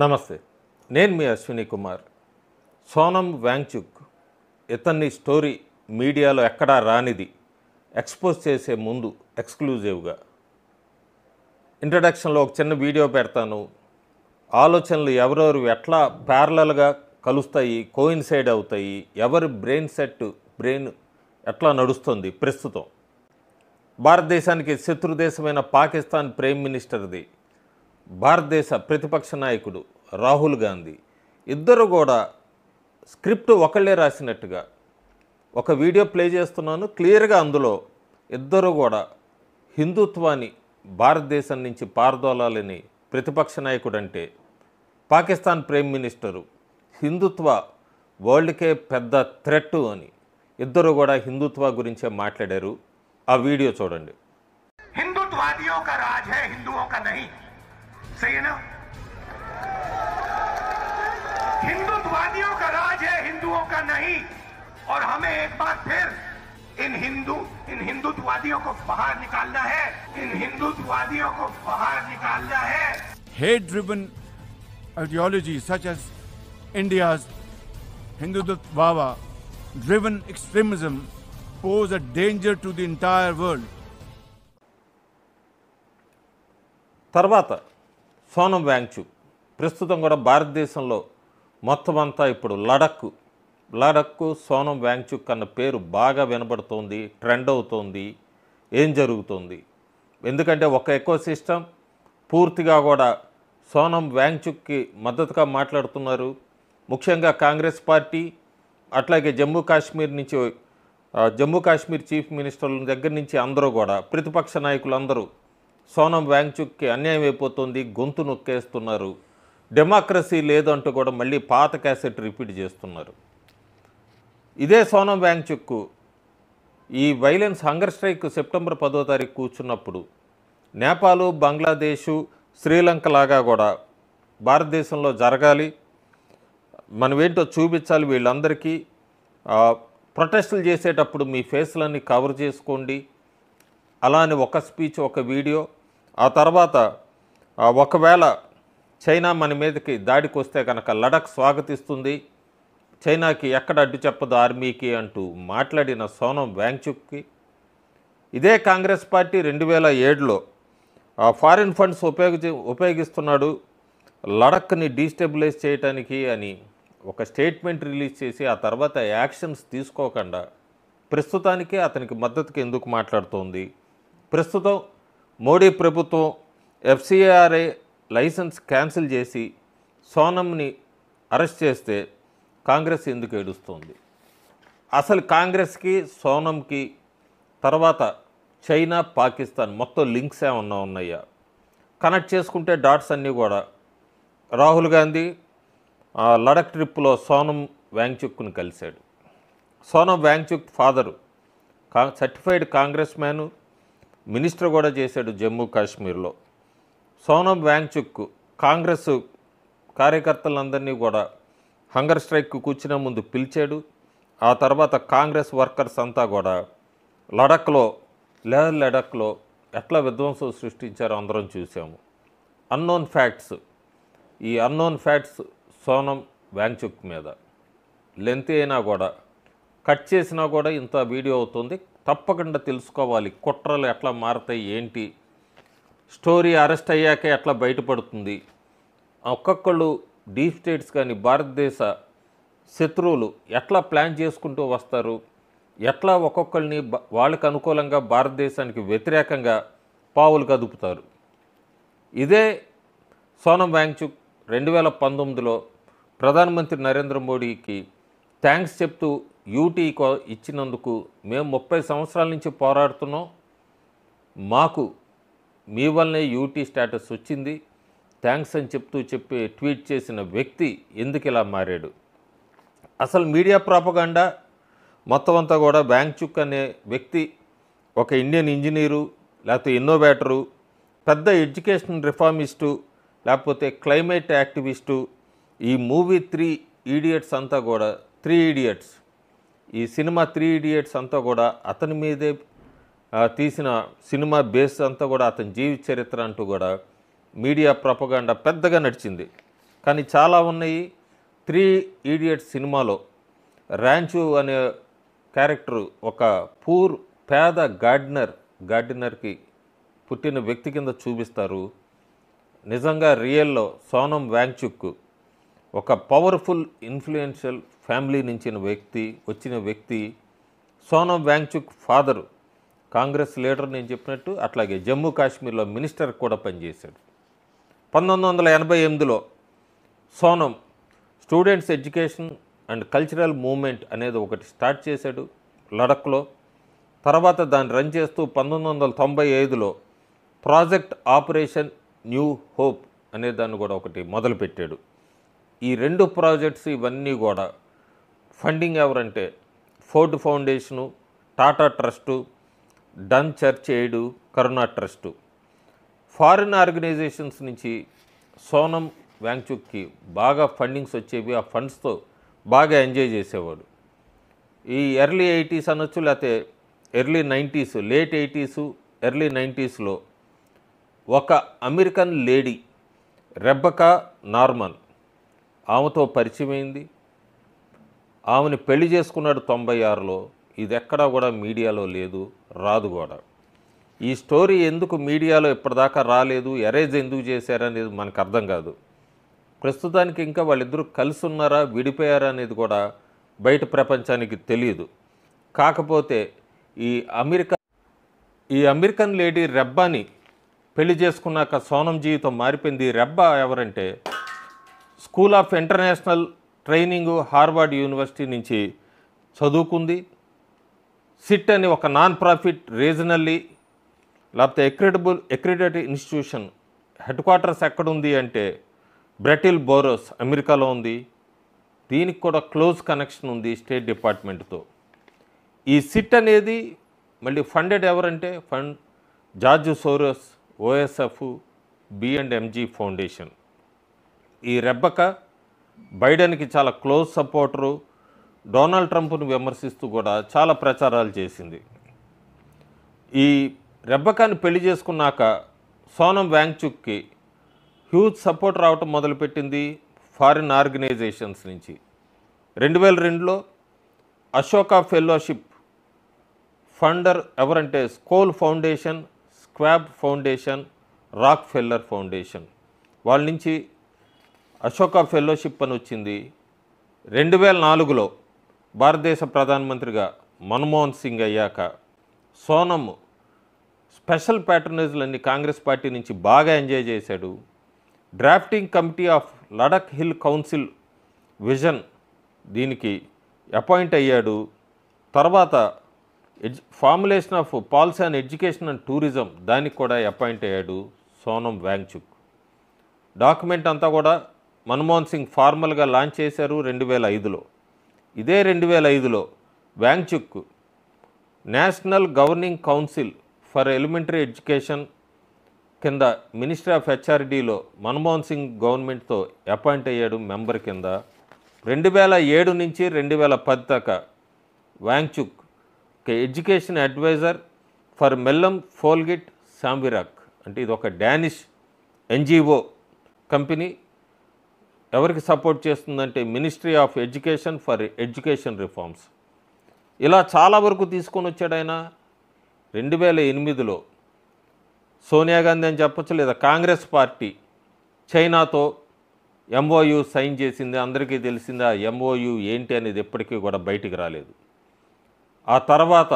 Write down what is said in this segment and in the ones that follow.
నమస్తే, నేను మీ అశ్విని కుమార్. సోనం వాంగ్చుక్ ఇతన్ని స్టోరీ మీడియాలో ఎక్కడా రానిది ఎక్స్పోజ్ చేసే ముందు ఎక్స్క్లూజివ్గా ఇంట్రడక్షన్లో ఒక చిన్న వీడియో పెడతాను. ఆలోచనలు ఎవరెవరు ఎట్లా ప్యారలల్గా కలుస్తాయి, కోయిన్సైడ్ అవుతాయి, ఎవరి బ్రెయిన్ ఎట్లా నడుస్తుంది ప్రస్తుతం. భారతదేశానికి శత్రుదేశమైన పాకిస్తాన్ ప్రైమ్ మినిస్టర్ది భారతదేశ ప్రతిపక్ష నాయకుడు రాహుల్ గాంధీ ఇద్దరు కూడా స్క్రిప్ట్ ఒకళ్ళే రాసినట్టుగా ఒక వీడియో ప్లే చేస్తున్నాను. క్లియర్గా అందులో ఇద్దరు కూడా హిందుత్వాన్ని భారతదేశం నుంచి పారదోలాలని ప్రతిపక్ష నాయకుడు అంటే పాకిస్తాన్ ప్రైమ్ మినిస్టరు హిందుత్వ వరల్డ్కే పెద్ద థ్రెట్ అని ఇద్దరు కూడా హిందుత్వ గురించే మాట్లాడారు. ఆ వీడియో చూడండి. हिंदुत्ववादियों का राज है, हिंदुओं का नहीं। सही है ना? हिंदुत्ववादियों का राज है, हिंदुओं का नहीं। और हमें एक बार फिर इन हिंदुत्ववादियों को बाहर निकालना है। इन हिंदुत्ववादियों को बाहर निकालना है। Hate-driven ideology such as India's Hindutva-driven extremism pose a danger to the entire world. తర్వాత సోనం వాంగ్చుక్ ప్రస్తుతం కూడా భారతదేశంలో మొత్తం అంతా ఇప్పుడు లడక్ సోనం వాంగ్చుక్ అన్న పేరు బాగా వినబడుతోంది, ట్రెండ్ అవుతోంది. ఏం జరుగుతుంది? ఎందుకంటే ఒక ఎకో సిస్టమ్ పూర్తిగా కూడా సోనం వాంగ్చుక్కి మద్దతుగా మాట్లాడుతున్నారు. ముఖ్యంగా కాంగ్రెస్ పార్టీ, అట్లాగే జమ్మూ కాశ్మీర్ చీఫ్ మినిస్టర్ల దగ్గర నుంచి అందరూ కూడా ప్రతిపక్ష నాయకులందరూ సోనం వాంగ్చుక్కి అన్యాయం అయిపోతుంది, గొంతు నొక్కేస్తున్నారు, డెమోక్రసీ లేదంటూ కూడా మళ్ళీ పాత క్యాసెట్ రిపీట్ చేస్తున్నారు. ఇదే సోనం వాంగ్చుక్ ఈ వైలెన్స్ హంగర్ స్ట్రైక్ సెప్టెంబర్ 10వ తారీఖు కూర్చున్నప్పుడు నేపాల్, బంగ్లాదేశు, శ్రీలంక లాగా కూడా భారతదేశంలో జరగాలి, మనమేంటో చూపించాలి, వీళ్ళందరికీ ప్రొటెస్టులు చేసేటప్పుడు మీ ఫేస్లన్నీ కవర్ చేసుకోండి అలానే ఒక స్పీచ్, ఒక వీడియో. ఆ తర్వాత ఒకవేళ చైనా మన మీదకి దాడికి వస్తే కనుక లడక్ స్వాగతిస్తుంది, చైనాకి ఎక్కడ అడ్డు చెప్పదు ఆర్మీకి అంటూ మాట్లాడిన సోనం వాంగ్చుక్కి ఇదే కాంగ్రెస్ పార్టీ 2007లో ఫారిన్ ఫండ్స్ ఉపయోగిస్తున్నాడు లడక్ని డీస్టెబిలైజ్ చేయడానికి అని ఒక స్టేట్మెంట్ రిలీజ్ చేసి ఆ తర్వాత యాక్షన్స్ తీసుకోకుండా ప్రస్తుతానికి అతనికి మద్దతుకి ఎందుకు మాట్లాడుతోంది? ప్రస్తుతం మోడీ ప్రభుత్వం FCRA లైసెన్స్ క్యాన్సిల్ చేసి సోనంని అరెస్ట్ చేస్తే కాంగ్రెస్ ఎందుకు ఏడుస్తోంది? అసలు కాంగ్రెస్కి, సోనంకి తర్వాత చైనా, పాకిస్తాన్ మొత్తం లింక్స్ ఏమన్నా ఉన్నాయా? కనెక్ట్ చేసుకుంటే డాట్స్ అన్నీ కూడా రాహుల్ గాంధీ లడక్ ట్రిప్లో సోనం వాంగ్చుక్ను కలిశాడు. Sonam Wangchuk father certified Congress man, minister కూడా చేశాడు జమ్మూ కాశ్మీర్లో. సోనం వాంగ్చుక్ కాంగ్రెస్ కార్యకర్తలందరినీ కూడా హంగర్ స్ట్రైక్ కూర్చునే ముందు పిలిచాడు. ఆ తర్వాత కాంగ్రెస్ వర్కర్స్ అంతా కూడా లడక్లో ఎట్లా విధ్వంసం సృష్టించారో అందరం చూసాము. ఈ అన్నోన్ ఫ్యాక్ట్స్ సోనం వాంగ్చుక్ మీద లెంత్ అయినా కూడా కట్ చేసినా కూడా ఇంత వీడియో అవుతుంది. తప్పకుండా తెలుసుకోవాలి కుట్రలు ఎట్లా మారుతాయి, ఏంటి స్టోరీ, అరెస్ట్ అయ్యాకే ఎట్లా బయటపడుతుంది, ఒక్కొక్కళ్ళు డీప్ స్టేట్స్ కానీ భారతదేశ శత్రువులు ఎట్లా ప్లాన్ చేసుకుంటూ వస్తారు, ఎట్లా ఒక్కొక్కరిని వాళ్ళకి అనుకూలంగా భారతదేశానికి వ్యతిరేకంగా పావులు కదుపుతారు. ఇదే సోనం వాంగ్చుక్ 2019లో ప్రధానమంత్రి నరేంద్ర మోడీకి థ్యాంక్స్ చెప్తూ యూటీ ఇచ్చినందుకు మేము 30 సంవత్సరాల నుంచి పోరాడుతున్నాం, మాకు మీ వల్లనే యూటీ స్టేటస్ వచ్చింది, థ్యాంక్స్ అని చెప్పి ట్వీట్ చేసిన వ్యక్తి ఎందుకు ఇలా మారాడు? అసలు మీడియా ప్రాపగాండా మొత్తం అంతా కూడా వాంగ్చుక్ అనే వ్యక్తి ఒక ఇండియన్ ఇంజనీరు, లేకపోతే ఇన్నోవేటరు, పెద్ద ఎడ్యుకేషన్ రిఫార్మిస్టు, లేకపోతే క్లైమేట్ యాక్టివిస్టు. ఈ మూవీ 3 ఇడియట్స్ అంతా కూడా 3 ఇడియట్స్, ఈ సినిమా 3 ఇడియట్స్ అంతా కూడా అతని మీదే తీసిన సినిమా బేస్ అంతా కూడా అతని జీవిత చరిత్ర అంటూ కూడా మీడియా ప్రొపగాండా పెద్దగా నడిచింది. కానీ చాలా ఉన్నాయి. 3 Idiots సినిమాలో ర్యాంచు అనే క్యారెక్టర్ ఒక పేద గార్డెనర్కి పుట్టిన వ్యక్తి కింద చూపిస్తారు. నిజంగా రియల్లో సోనం వాంగ్చుక్ ఒక పవర్ఫుల్ ఇన్ఫ్లుయెన్షియల్ ఫ్యామిలీ నుంచి వచ్చిన వ్యక్తి. సోనం వాంగ్చుక్ ఫాదరు కాంగ్రెస్ లీడర్ నేను చెప్పినట్టు, అట్లాగే జమ్మూ కాశ్మీర్లో మినిస్టర్ కూడా పనిచేశాడు. 1988లో Sonam students education and cultural movement అనేది ఒకటి స్టార్ట్ చేశాడు లడఖ్లో. తర్వాత దాన్ని రన్ చేస్తూ 1995లో ప్రాజెక్ట్ ఆపరేషన్ న్యూ హోప్ అనే దాన్ని కూడా ఒకటి మొదలుపెట్టాడు. ఈ 2 ప్రాజెక్ట్స్ ఇవన్నీ కూడా ఫండింగ్ ఎవరంటే Ford foundation, Tata trust, done church aid, కరుణా ట్రస్టు. ఫారిన్ ఆర్గనైజేషన్స్ నుంచి సోనం వాంగ్చుక్కి బాగా ఫండింగ్స్ వచ్చేవి. ఆ ఫండ్స్తో బాగా ఎంజాయ్ చేసేవాడు. ఈ ఎర్లీ 80s అనొచ్చు, లేకపోతే early 90s, late 80s early 90sలో ఒక అమెరికన్ లేడీ రెబెకా నార్మన్ ఆమెతో పరిచయమైంది. ఆమెను పెళ్లి చేసుకున్నాడు 96లో. ఇది ఎక్కడా కూడా మీడియాలో లేదు, రాదు కూడా. ఈ స్టోరీ ఎందుకు మీడియాలో ఇప్పటిదాకా రాలేదు, ఎరేజ్ ఎందుకు చేశారనేది మనకు అర్థం కాదు. ప్రస్తుతానికి ఇంకా వాళ్ళిద్దరూ కలిసి ఉన్నారా, విడిపోయారా అనేది కూడా బయట ప్రపంచానికి తెలియదు. కాకపోతే ఈ అమెరికన్ లేడీ రెబ్బాని పెళ్లి చేసుకున్నాక సోనం జీవితం మారిపోయింది. రెబ్బా ఎవరంటే school of international training Harvard university నుంచి చదువుకుంది. సిట్ అని ఒక నాన్ ప్రాఫిట్ రీజనల్లీ లేకపోతే అక్రిడేటెడ్ ఇన్స్టిట్యూషన్ హెడ్ క్వార్టర్స్ ఎక్కడుంది అంటే బ్రెటిల్ బోరోస్ అమెరికాలో ఉంది. దీనికి కూడా క్లోజ్ కనెక్షన్ ఉంది స్టేట్ డిపార్ట్మెంట్తో. ఈ సిట్ అనేది మళ్ళీ ఫండెడ్ ఎవరంటే George Soros, OSF, B&MG foundation. ఈ రెబెకా బైడెన్కి చాలా క్లోజ్ సపోర్టరు. డొనాల్డ్ ట్రంప్ను విమర్శిస్తూ కూడా చాలా ప్రచారాలు చేసింది. ఈ రెబెకాని పెళ్లి చేసుకున్నాక సోనం వాంగ్చుక్కి హ్యూజ్ సపోర్ట్ రావటం మొదలుపెట్టింది ఫారిన్ ఆర్గనైజేషన్స్ నుంచి. 2002లో అశోకా ఫెలోషిప్ ఫండర్ ఎవరంటే Skoll foundation, Schwab foundation, Rockefeller foundation వాళ్ళ నుంచి అశోకా ఫెలోషిప్ అని వచ్చింది. 2004లో భారతదేశ ప్రధానమంత్రిగా మన్మోహన్ సింగ్ అయ్యాక సోనం స్పెషల్ ప్యాటర్నేజ్లన్నీ కాంగ్రెస్ పార్టీ నుంచి బాగా ఎంజాయ్ చేశాడు. Drafting committee of Ladakh hill council vision దీనికి అపాయింట్ అయ్యాడు. తర్వాత formulation of policy and education and tourism దానికి కూడా అపాయింట్ అయ్యాడు సోనం వాంగ్చుక్. డాక్యుమెంట్ అంతా కూడా మన్మోహన్ సింగ్ ఫార్మల్గా లాంచ్ చేశారు 2005లో. ఇదే 2005లో Wangchuk national governing council for elementary education కింద మినిస్ట్రీ ఆఫ్ HRDలో మన్మోహన్ సింగ్ గవర్నమెంట్తో అపాయింట్ అయ్యాడు మెంబర్ కింద. 2007 నుంచి 2010 దాకా వాంగ్చుక్ ఎడ్యుకేషన్ అడ్వైజర్ ఫర్ మెల్లం ఫోల్గిట్ సాంవిరాక్, అంటే ఇది ఒక డానిష్ NGO కంపెనీ. ఎవరికి సపోర్ట్ చేస్తుందంటే ministry of education for education reforms. ఇలా చాలా వరకు తీసుకొని వచ్చాడు ఆయన. 2008లో సోనియా గాంధీ అని చెప్పచ్చు, లేదా కాంగ్రెస్ పార్టీ చైనాతో MOU సైన్ చేసింది. అందరికీ తెలిసింది. ఆ MOU ఏంటి అనేది ఎప్పటికీ కూడా బయటికి రాలేదు. ఆ తర్వాత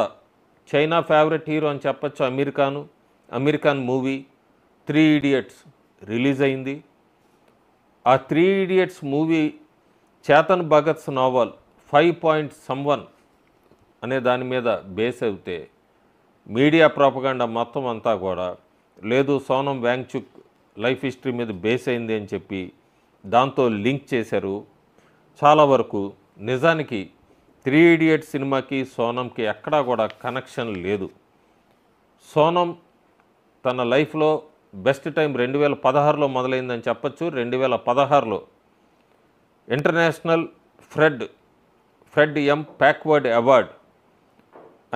చైనా ఫేవరెట్ హీరో అని చెప్పచ్చు అమెరికన్ మూవీ 3 Idiots రిలీజ్ అయింది. ఆ 3 Idiots మూవీ చేతన్ భగత్స్ నావల్ 5.1 అనే దాని మీద బేస్ అయితే మీడియా ప్రాపగాండా మొత్తం అంతా కూడా లేదు సోనం వాంగ్చుక్ లైఫ్ హిస్టరీ మీద బేస్ అయింది అని చెప్పి దాంతో లింక్ చేశారు. చాలా వరకు నిజానికి 3 Idiots సినిమాకి సోనంకి ఎక్కడా కూడా కనెక్షన్ లేదు. సోనం తన లైఫ్లో బెస్ట్ టైం 2016లో మొదలైందని చెప్పచ్చు. 2016లో international Fred M Packard award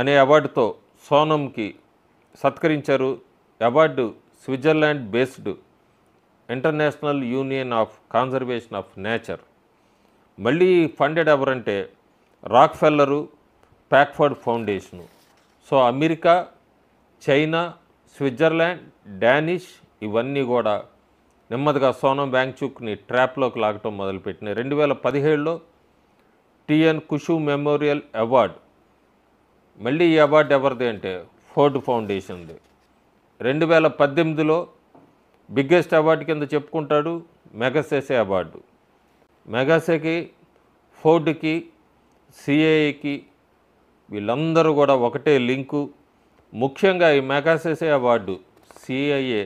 అనే అవార్డుతో సోనంకి సత్కరించారు. Award Switzerland based international union of conservation of nature. మళ్ళీ ఫండెడ్ ఎవరంటే Rockefeller, Packard foundation. So America, China, Switzerland, Danish ఇవన్నీ కూడా నెమ్మదిగా సోనం వాంగ్చుక్ని ట్రాప్లోకి లాగటం మొదలుపెట్టినాయి. 2017లో టిఎన్ కుషు మెమోరియల్ అవార్డ్. మళ్ళీ ఈ అవార్డు ఎవరిది అంటే ఫోర్డ్ ఫౌండేషన్ది. 2018లో బిగ్గెస్ట్ అవార్డు కింద చెప్పుకుంటాడు మెగసెసే అవార్డు. మెగసెకి, ఫోర్డ్కి, సిఐఏకి వీళ్ళందరూ కూడా ఒకటే లింకు. ముఖ్యంగా ఈ మెగసెసే అవార్డు సిఐఏ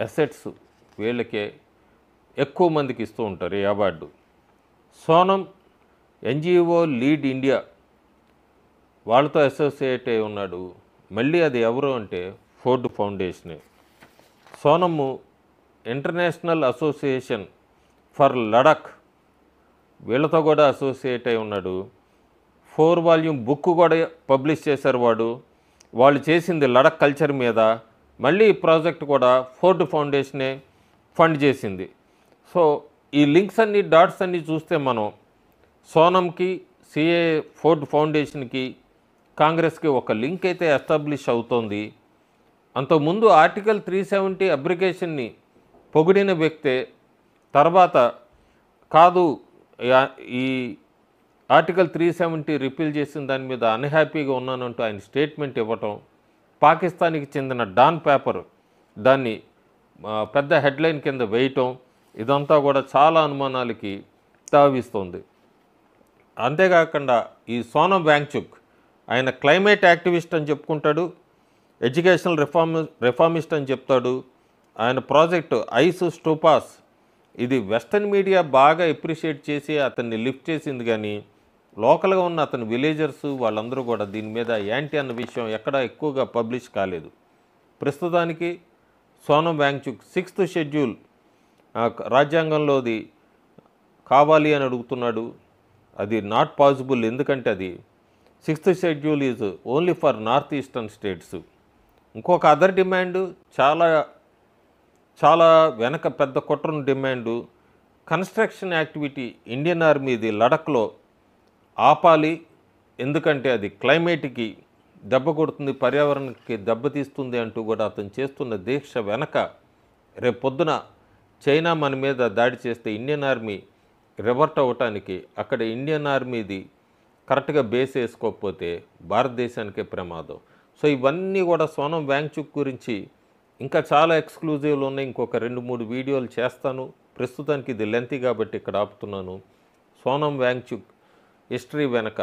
అసెట్స్ వీళ్ళకే ఎక్కువ మందికి ఇస్తూ ఉంటారు ఈ award. Sonam NGO lead India వాళ్ళతో అసోసియేట్ అయి ఉన్నాడు. మళ్ళీ అది ఎవరు అంటే ఫోర్డ్ ఫౌండేషనే. Sonam international association for Ladakh వీళ్ళతో కూడా అసోసియేట్ అయి ఉన్నాడు. 4 వాల్యూమ్ బుక్ కూడా పబ్లిష్ చేశారు వాళ్ళు చేసింది లడాక్ కల్చర్ మీద. మళ్ళీ ఈ ప్రాజెక్ట్ కూడా ఫోర్డ్ ఫౌండేషనే ఫండ్ చేసింది. సో ఈ లింక్స్ అన్ని డాట్స్ అన్నీ చూస్తే మనం సోనంకి, సిఏ, ఫోర్డ్ ఫౌండేషన్కి, కాంగ్రెస్కి ఒక లింక్ అయితే ఎస్టాబ్లిష్ అవుతోంది. అంతకుముందు ఆర్టికల్ 370 అబ్రిగేషన్ని పొగిడిన వ్యక్తే తర్వాత కాదు ఈ ఆర్టికల్ 370 రిపీల్ చేసిన దాని మీద అన్హ్యాపీగా ఉన్నానంటూ ఆయన స్టేట్మెంట్ ఇవ్వటం, పాకిస్తాన్కి చెందిన డాన్ పేపర్ దాన్ని పెద్ద హెడ్లైన్ కింద వేయటం, ఇదంతా కూడా చాలా అనుమానాలకి తావిస్తుంది. అంతేకాకుండా ఈ సోనం వాంగ్చుక్ ఆయన క్లైమేట్ యాక్టివిస్ట్ అని చెప్పుకుంటాడు, ఎడ్యుకేషనల్ రిఫార్మిస్ట్ అని చెప్తాడు. ఆయన ప్రాజెక్టు ఐస్ స్టూపాస్ ఇది వెస్టర్న్ మీడియా బాగా ఎప్రిషియేట్ చేసి అతన్ని లిఫ్ట్ చేసింది, కానీ లోకల్గా ఉన్న అతని విలేజర్స్ వాళ్ళందరూ కూడా దీని మీద యాంటీ అన్న విషయం ఎక్కడ ఎక్కువగా పబ్లిష్ కాలేదు. ప్రస్తుతానికి సోనం వాంగ్చుక్ 6th షెడ్యూల్ రాజ్యాంగంలోది కావాలి అని అడుగుతున్నాడు. అది నాట్ పాసిబుల్, ఎందుకంటే అది 6th schedule is only for north eastern states. ఇంకొక అదర్ డిమాండు చాలా వెనక పెద్ద కుట్రను డిమాండు, కన్స్ట్రక్షన్ యాక్టివిటీ ఇండియన్ ఆర్మీది లడఖ్లో ఆపాలి, ఎందుకంటే అది క్లైమేట్కి దెబ్బ కొడుతుంది, పర్యావరణానికి దెబ్బతీస్తుంది అంటూ కూడా అతను చేస్తున్న దీక్ష వెనక రేపు పొద్దున చైనా మన మీద దాడి చేస్తే ఇండియన్ ఆర్మీ రివర్ట్ అవ్వటానికి అక్కడ ఇండియన్ ఆర్మీది కరెక్ట్గా బేస్ వేసుకోకపోతే భారతదేశానికే ప్రమాదం. సో ఇవన్నీ కూడా సోనం వాంగ్చుక్ గురించి ఇంకా చాలా ఎక్స్క్లూజివ్లు ఉన్నాయి. ఇంకొక 2-3 వీడియోలు చేస్తాను. ప్రస్తుతానికి ఇది లెంతీ కాబట్టి ఇక్కడ ఆపుతున్నాను. సోనం వాంగ్చుక్ హిస్టరీ వెనక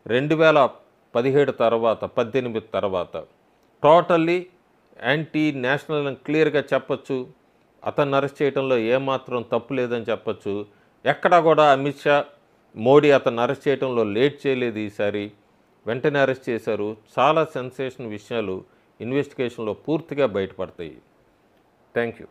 2017 తర్వాత 18 తర్వాత టోటల్లీ యాంటీ నేషనల్ అని క్లియర్గా చెప్పచ్చు. అతన్ని అరెస్ట్ చేయడంలో ఏమాత్రం తప్పు లేదని చెప్పచ్చు. ఎక్కడా కూడా అమిత్ షా, మోడీ అతన్ని అరెస్ట్ చేయడంలో లేట్ చేయలేదు. ఈసారి వెంటనే అరెస్ట్ చేశారు. చాలా సెన్సేషన్ విషయాలు ఇన్వెస్టిగేషన్లో పూర్తిగా బయటపడతాయి. Thank you.